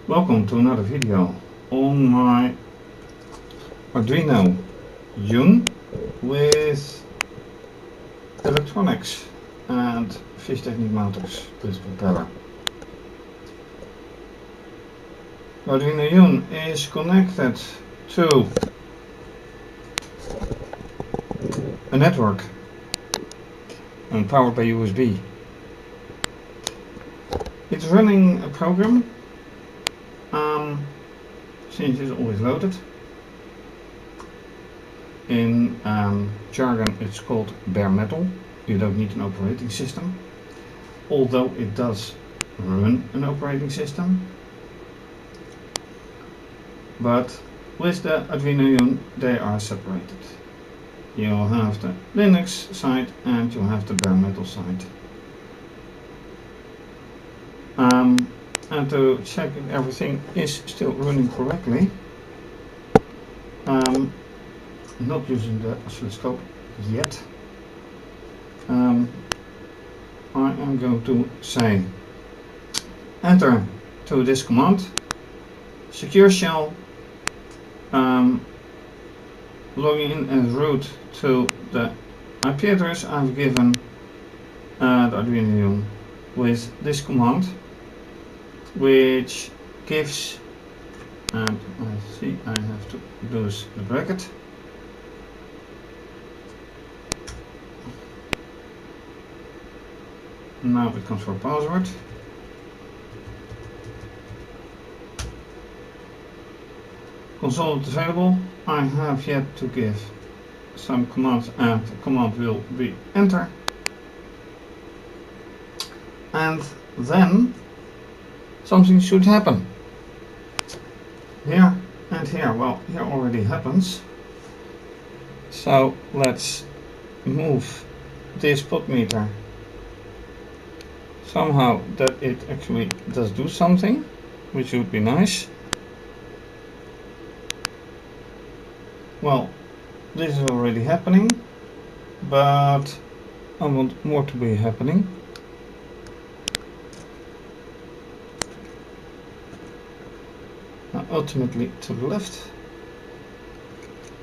Welcome to another video on my Arduino Yun with electronics and fischertechnik motors with propeller. Arduino Yun is connected to a network and powered by USB. It's running a program. Since it's always loaded. In jargon it's called bare metal. You don't need an operating system, although it does run an operating system. But with the Arduino Yun they are separated. You'll have the Linux side and you'll have the bare metal side. And to check if everything is still running correctly, not using the oscilloscope yet, I am going to say enter to this command, secure shell, logging in as root to the IP address I've given the Arduino Yun with this command, which gives, and I see I have to lose the bracket, now it comes for password, console is available. I have yet to give some commands and the command will be enter, and then something should happen. Here and here. Well, here already happens. So let's move this multimeter somehow that it actually does do something, which would be nice. Well, this is already happening, but I want more to be happening. Ultimately to the left,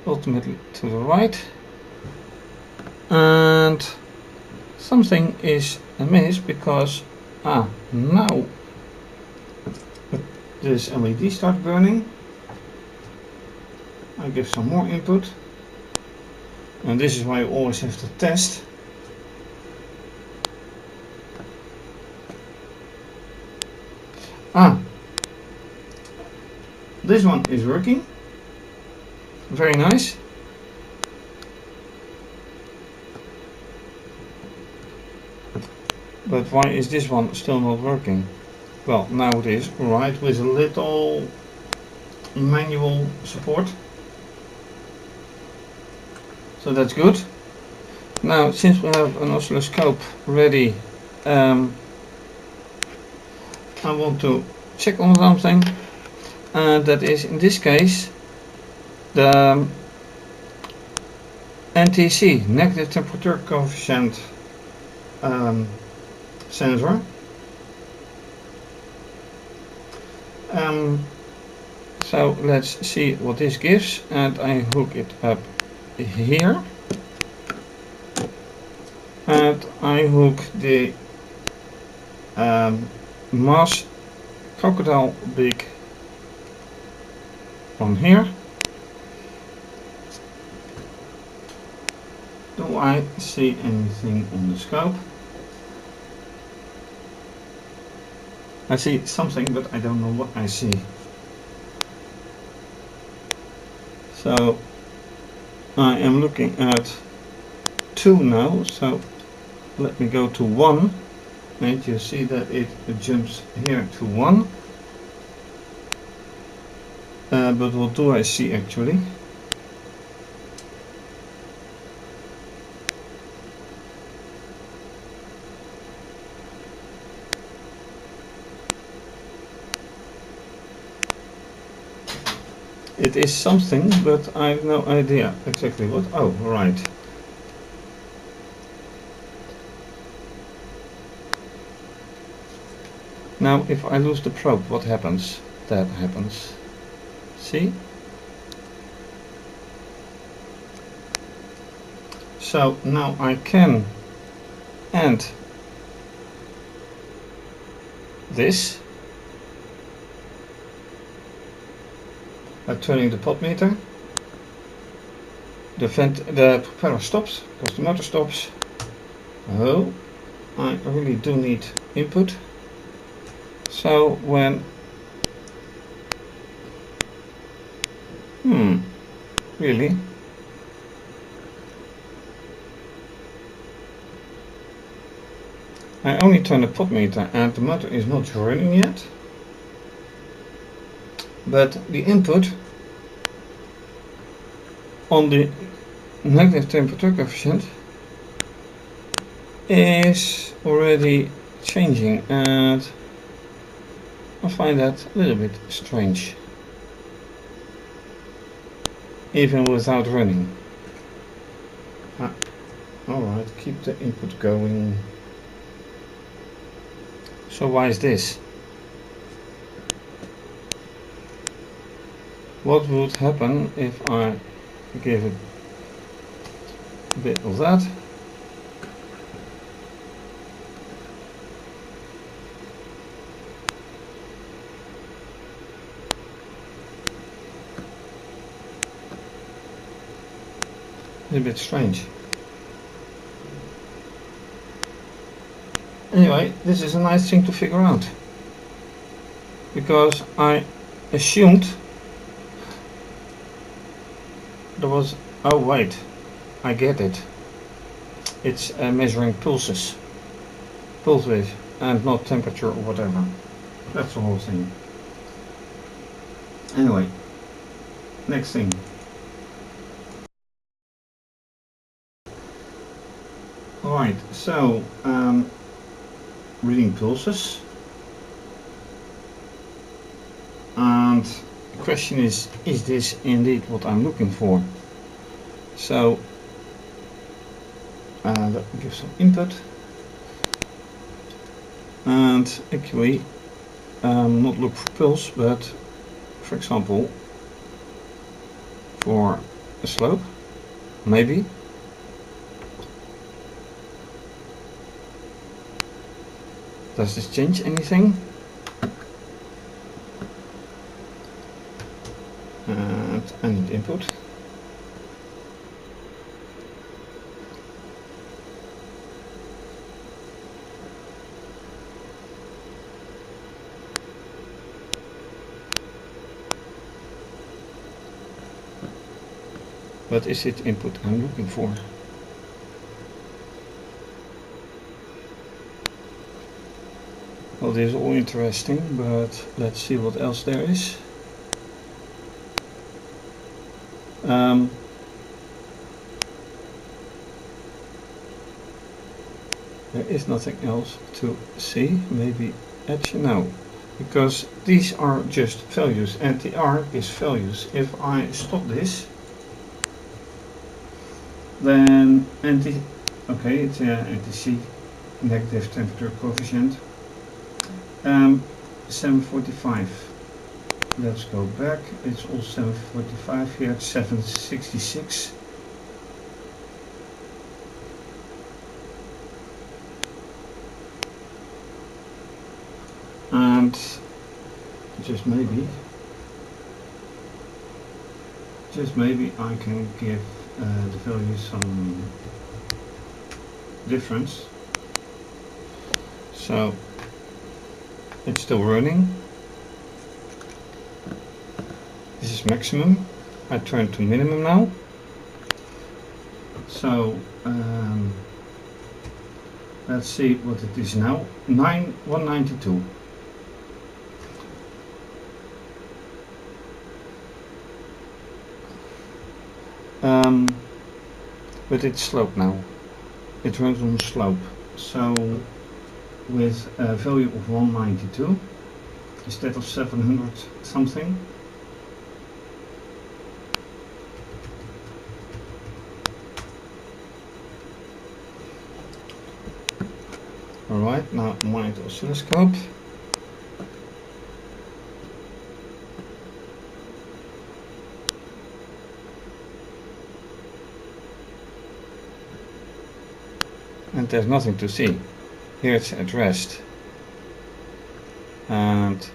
ultimately to the right, and something is amiss because now this LED starts burning. I give some more input, and this is why you always have to test. This one is working, very nice. But why is this one still not working? Well, now it is, right, with a little manual support. So that's good. Now, since we have an oscilloscope ready, I want to check on something. That is, in this case, the NTC, negative temperature coefficient sensor. So let's see what this gives, and I hook it up here, and I hook the mass crocodile beak on here. Do I see anything on the scope? I see something, but I don't know what I see. So I am looking at 2 now, so let me go to 1, and you see that it jumps here to 1. But what do I see actually? It is something, but I have no idea exactly what. Oh, right. Now if I lose the probe, what happens? that happens. See? So now I can end this by turning the pot meter. The propeller stops because the motor stops. Oh, I really do need input. So when really? I only turn the pot meter and the motor is not running yet. But the input on the negative temperature coefficient is already changing, and I find that a little bit strange, even without running. Alright, keep the input going. So why is this? What would happen if I give it a bit of that? It's a bit strange. Anyway, this is a nice thing to figure out, because I assumed there was, oh wait, I get it. It's measuring pulses, pulse width, and not temperature or whatever. That's the whole thing. Anyway, next thing. Alright, so reading pulses, and the question is this indeed what I'm looking for? So let me give some input, and actually not look for pulse, but for example for a slope, maybe. Does this change anything? And I need input. What is it input I'm looking for? Well, this is all interesting, but let's see what else there is. There is nothing else to see. Maybe edge, no, because these are just values and the R is values. If I stop this, then okay, it's NTC, negative temperature coefficient. 745. Let's go back. It's all 745 here. It's 766. And just maybe I can give the value some difference. So it's still running. This is maximum. I turn to minimum now. So let's see what it is now. 192. But it's slope now. It runs on slope. So with a value of 192 instead of 700 something. Alright, now my oscilloscope. and there's nothing to see. Here it's at rest, and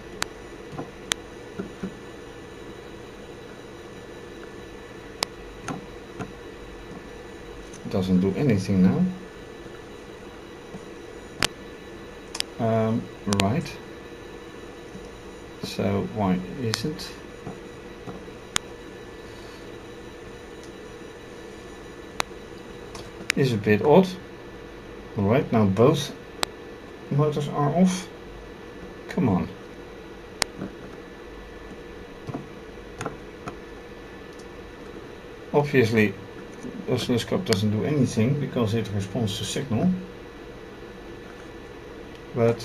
it doesn't do anything now. Right, so why isn't? Is a bit odd. Alright, now both motors are off. Come on. Obviously, the oscilloscope doesn't do anything because it responds to signal. But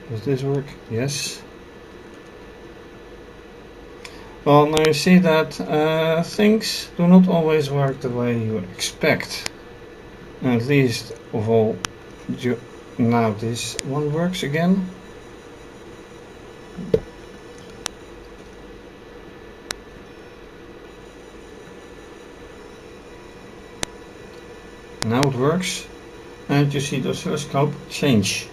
does this work? Yes. Well, now you see that things do not always work the way you expect. At least of all, now this one works again. Now it works, and you see the oscilloscope change.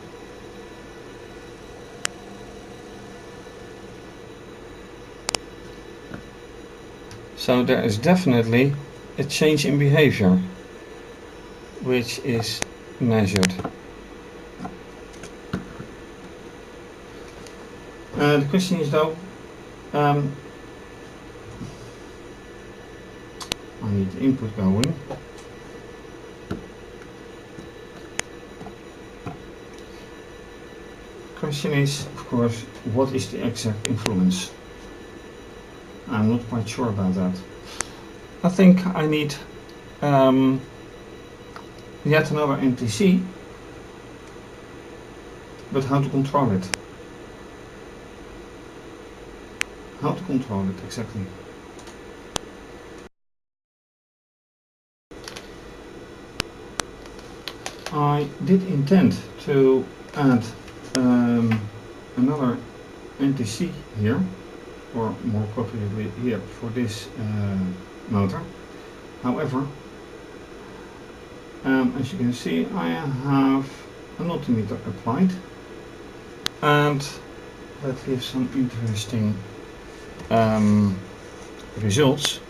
So there is definitely a change in behavior, which is measured. The question is though, I need the input going. Question is, of course, what is the exact influence? I'm not quite sure about that. I think I need yet another NTC, but how to control it? How to control it exactly? I did intend to add another NTC here, or more appropriately here for this motor. However, as you can see, I have a multimeter applied, and that gives some interesting results,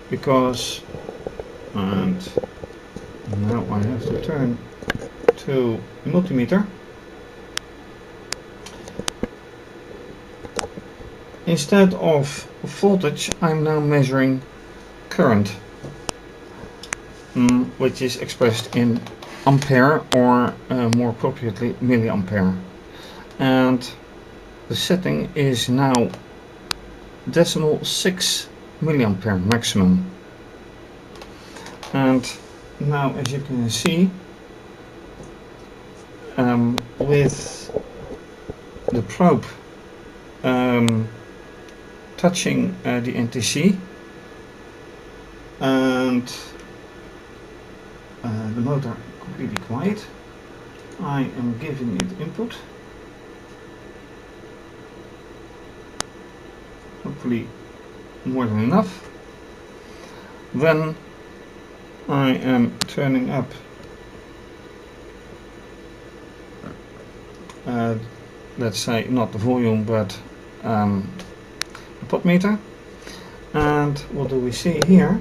because, and now I have to turn to multimeter. Instead of voltage, I'm now measuring current, which is expressed in ampere, or more appropriately milliampere. And the setting is now 0.6 milliampere maximum. And now, as you can see, with the probe touching the NTC and the motor completely quiet, I am giving it input, hopefully more than enough. Then I am turning up let's say not the volume, but the potmeter, and what do we see here?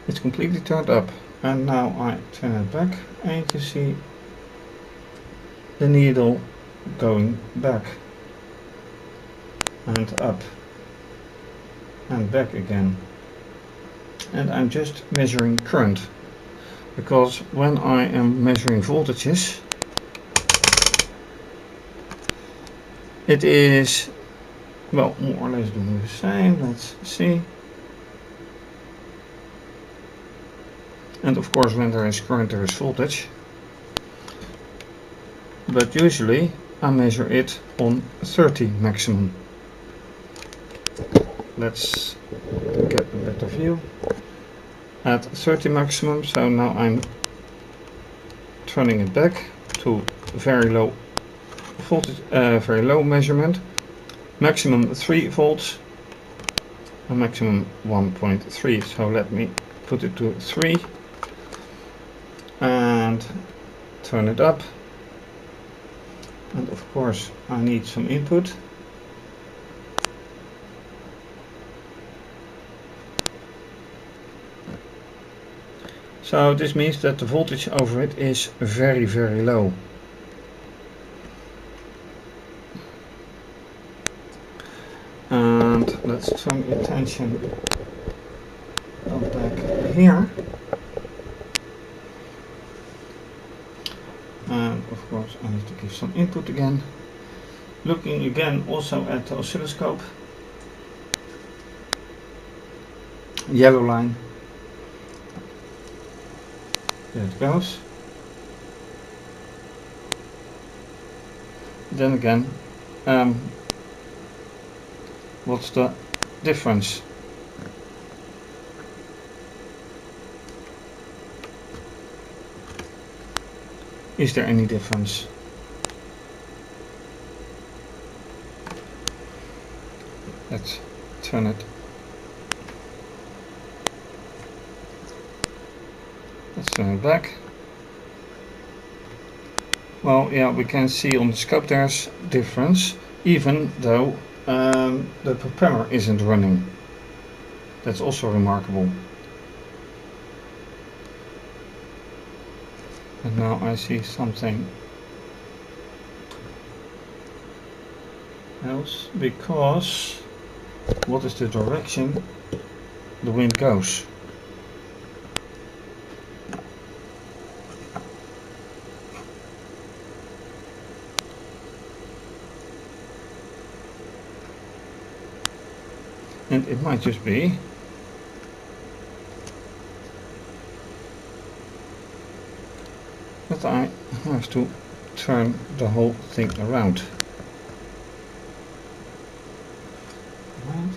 It's completely turned up, and now I turn it back and you see the needle going back and up and back again. And I'm just measuring current, because when I am measuring voltages, it is, well, more or less doing the same. Let's see. And of course, when there is current, there is voltage. But usually I measure it on 30 maximum. Let's get a better view. At 30 maximum, so now I'm turning it back to very low voltage, very low measurement, maximum 3 volts, a maximum 1.3, so let me put it to 3 and turn it up. And of course I need some input. So this means that the voltage over it is very, very low. And let's turn the attention back here. And of course I need to give some input again. Looking again also at the oscilloscope. Yellow line. There it goes. Then again, what's the difference? Is there any difference? Let's turn it. Let's turn it back. Well, yeah, we can see on the scope there's difference, even though the propeller isn't running. That's also remarkable. And now I see something else, because what is the direction the wind goes? And it might just be that I have to turn the whole thing around. Right,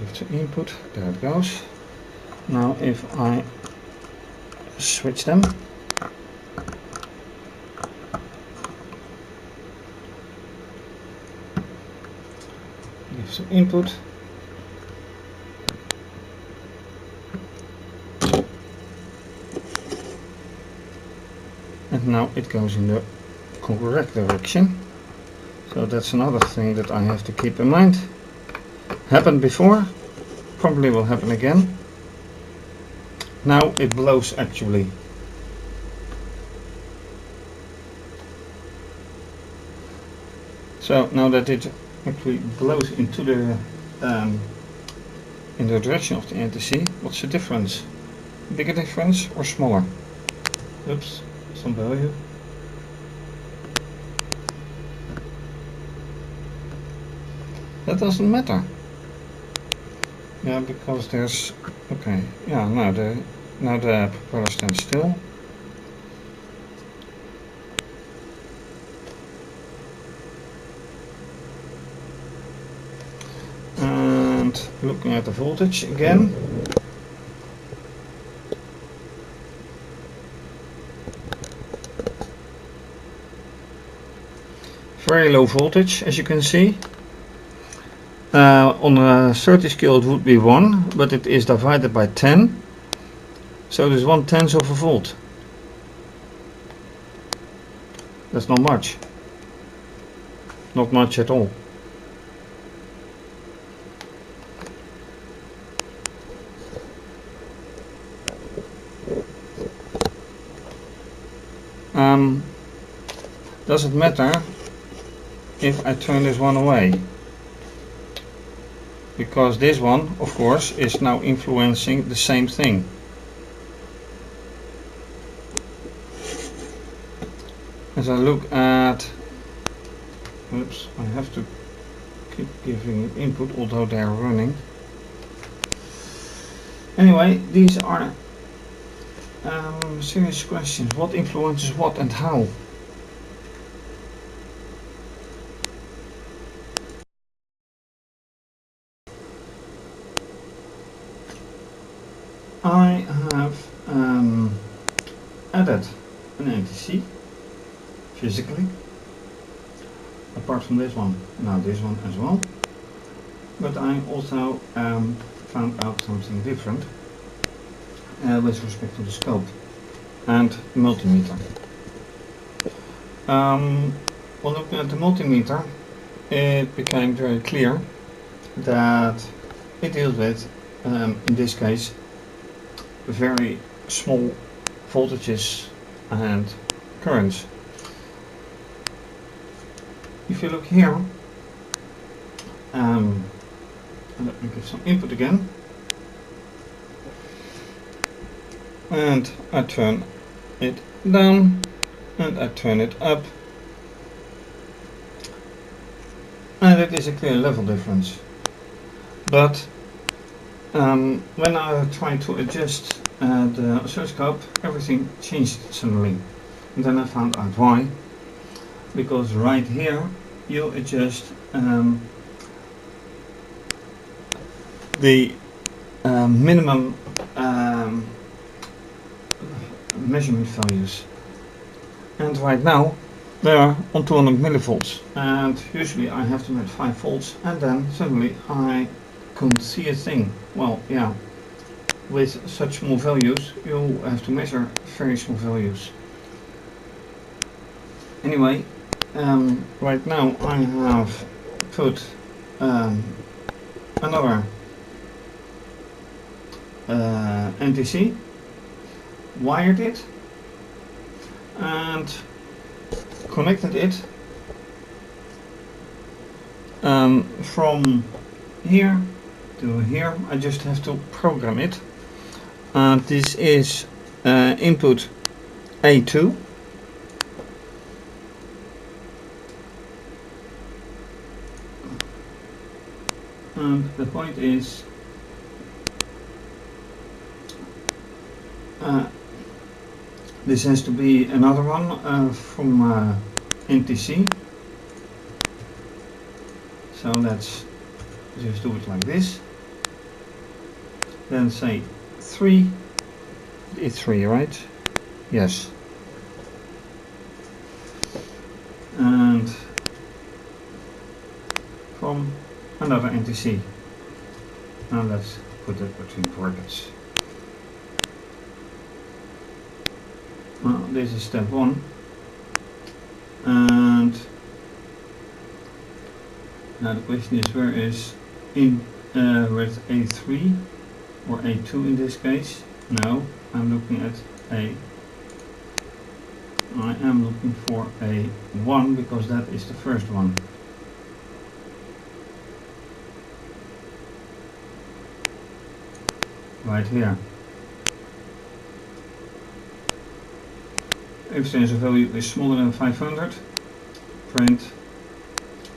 give the input, there it goes. Now if I switch them, give some input. And now it goes in the correct direction. So that's another thing that I have to keep in mind. Happened before, probably will happen again. Now it blows actually. So now that it actually blows into the in the direction of the NTC, what's the difference? Bigger difference or smaller? Oops. Some value. That doesn't matter. Yeah, because there's okay. Yeah, now the propeller stands still. And looking at the voltage again. Very low voltage, as you can see. On a 30 scale it would be 1, but it is divided by 10. So there's 1/10 of a volt. That's not much. Not much at all. Does it matter if I turn this one away? Because this one, of course, is now influencing the same thing. As I look at, oops, I have to keep giving it input, although they are running. Anyway, these are serious questions. What influences what and how? I have added an NTC physically, apart from this one, now this one as well, but I also found out something different with respect to the scope and the multimeter. When looking at the multimeter, it became very clear that it deals with, in this case, very small voltages and currents. If you look here, let me give some input again, and I turn it down and I turn it up, and it is a clear level difference. But when I tried to adjust the oscilloscope, everything changed suddenly, and then I found out why. Because right here you adjust the minimum measurement values, and right now they are on 200 millivolts, and usually I have them at 5 volts, and then suddenly I couldn't see a thing. Well, yeah, with such small values you have to measure very small values. Anyway, right now I have put another NTC, wired it and connected it from here to here. I just have to program it, and this is input A2. And the point is, this has to be another one from NTC. So let's just do it like this. Then say 3. It's 3, right? Yes. And from another NTC. Now let's put it between brackets. Well, this is step 1, and now the question is, where is with A3 or A2 in this case? No, I'm looking at I am looking for A1, because that is the first one. Right here. If sensor value is smaller than 500, print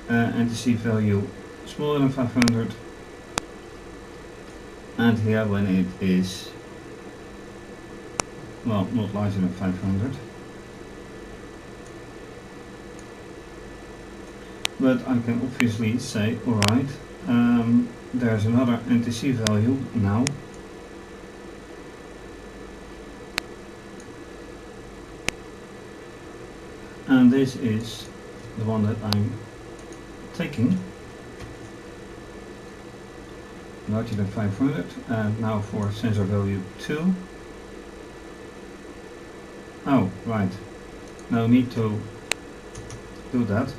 NTC value smaller than 500, and here when it is, well, not larger than 500. But I can obviously say, alright, there's another NTC value now. And this is the one that I'm taking, larger than 500, and now for sensor value 2. Oh, right, no need to do that.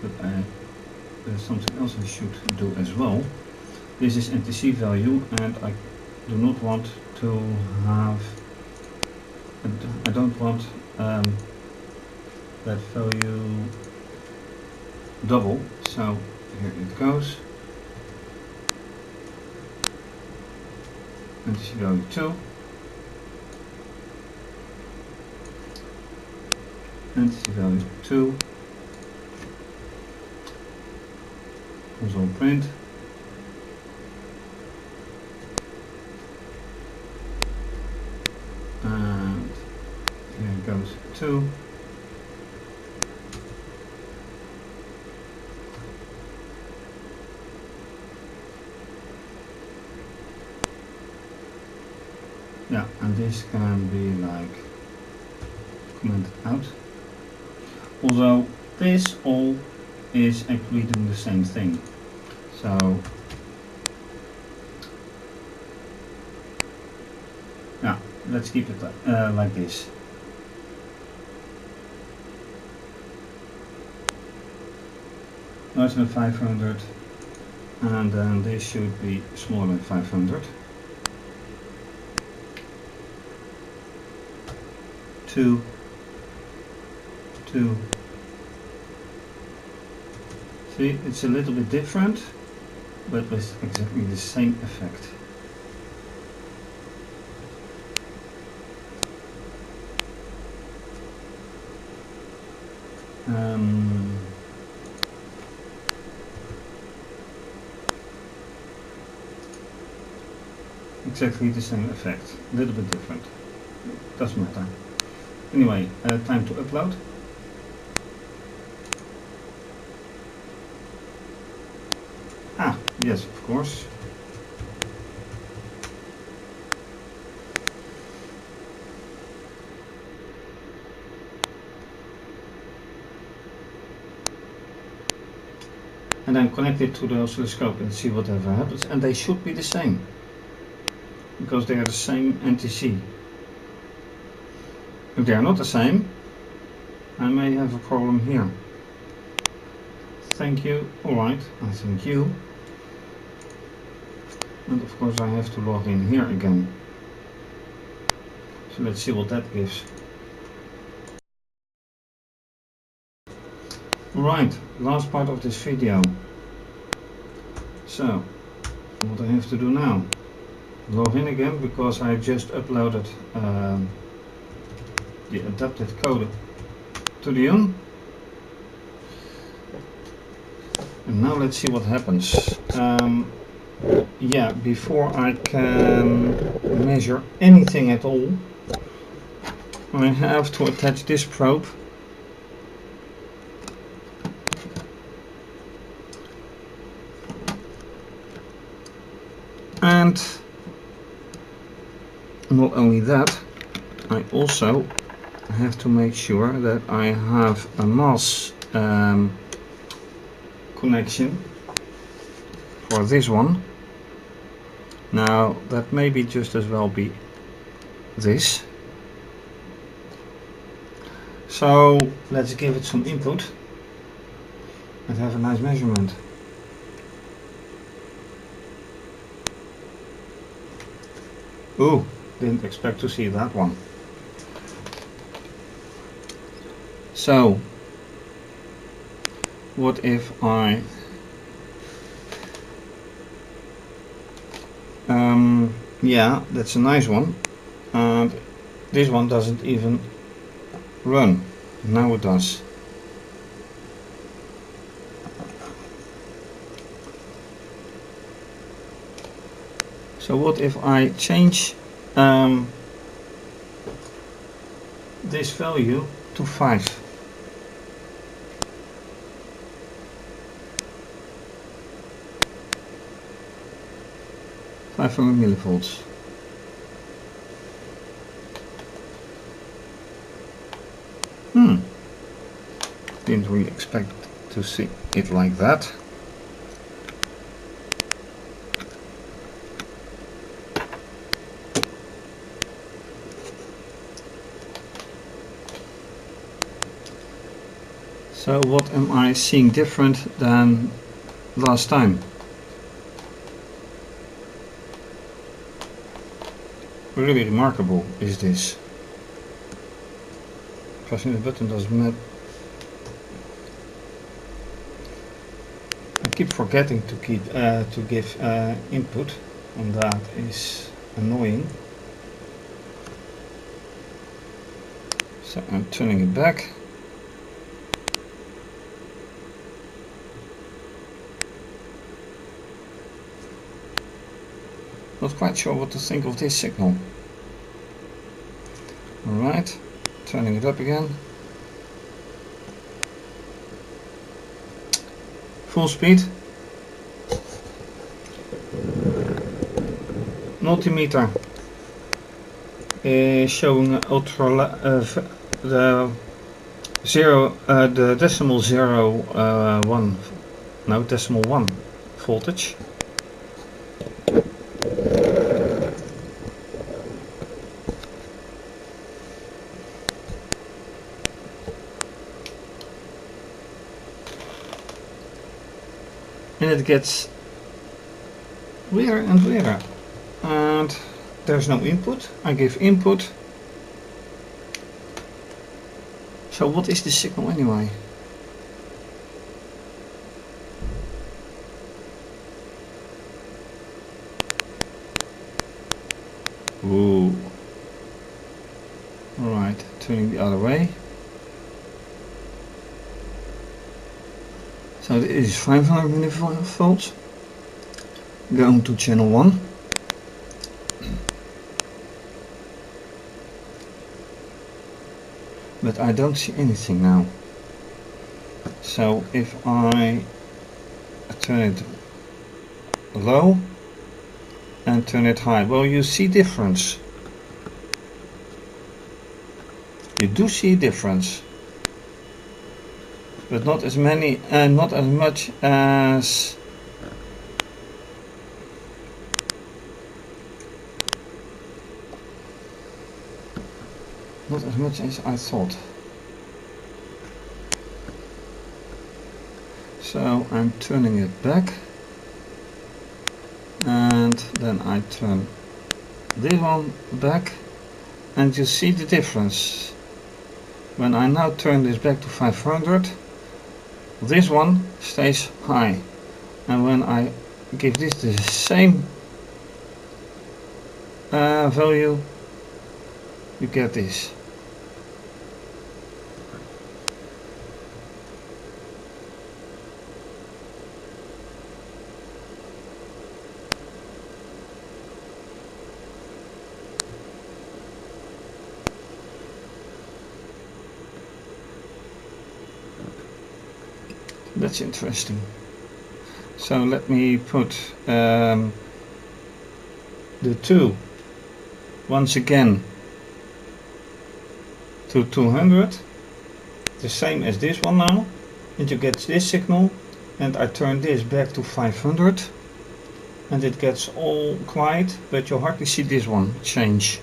But there's something else I should do as well. This is NTC value, and I do not want to have, I don't want that value double, so here it goes. NTC value 2, NTC value 2, console print, and here it goes 2. Yeah, and this can be like commented out. Although this all is actually doing the same thing. So yeah, let's keep it like this. Larger than 500, and then this should be smaller than 500. 2, 2. See, it's a little bit different, but with exactly the same effect. Exactly the same effect, a little bit different, doesn't matter. Anyway, time to upload. Ah, yes, of course. And then connect it to the oscilloscope and see whatever happens. And they should be the same, because they are the same NTC. If they are not the same, I may have a problem here. Thank you. Alright, I thank you. And of course I have to log in here again. So let's see what that gives. Right, last part of this video. So, what I have to do now? Log in again, because I just uploaded the adapted code to the Yun. And now let's see what happens. Yeah, before I can measure anything at all, I have to attach this probe. And not only that, I also have to make sure that I have a mass connection for this one. Now that may be just as well be this. So let's give it some input and have a nice measurement. Ooh, didn't expect to see that one. So, what if I yeah, that's a nice one, and this one doesn't even run. Now it does. So what if I change this value to 5? Millivolts. Didn't really expect to see it like that. So what am I seeing different than last time? Really remarkable is this. Pressing the button doesn't matter. I keep forgetting to give input, and that is annoying. So I'm turning it back. Not quite sure what to think of this signal. Alright, turning it up again. Full speed. Multimeter is showing the the decimal 1 decimal 1 voltage. And it gets weirder and weirder, and there's no input. I give input. So what is the signal anyway? Ooh. Alright, turning the other way. So this is 500 millivolts. Going to channel 1. But I don't see anything now. So if I turn it low and turn it high, well, you see difference. You do see difference, but not as many and not as much as I thought. So I'm turning it back, and then I turn this one back, and you see the difference. When I now turn this back to 500, this one stays high, and when I give this the same value, you get this. That's interesting. So let me put the 2 once again to 200, the same as this one now, and you get this signal, and I turn this back to 500, and it gets all quiet, but you hardly see this one change.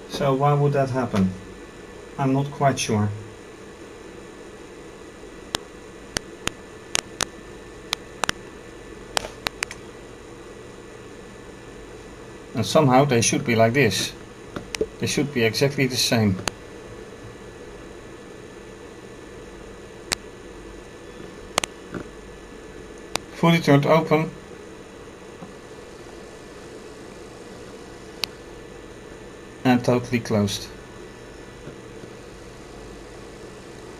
So why would that happen? I'm not quite sure. And somehow they should be like this. They should be exactly the same. Fully turned open. And totally closed.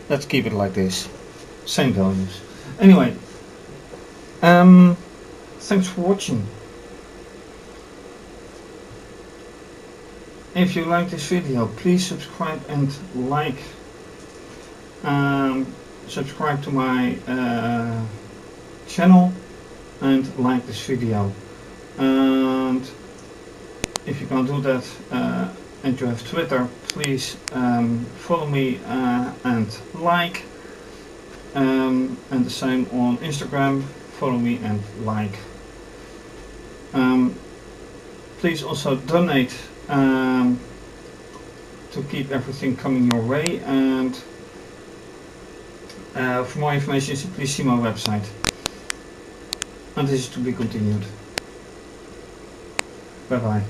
Let's keep it like this. Same values. Anyway, thanks for watching. If you like this video, please subscribe and like. Subscribe to my channel and like this video. And if you can't do that and you have Twitter, please follow me and like. And the same on Instagram, follow me and like. Please also donate to keep everything coming your way, and for more information please see my website. And this is to be continued. Bye bye.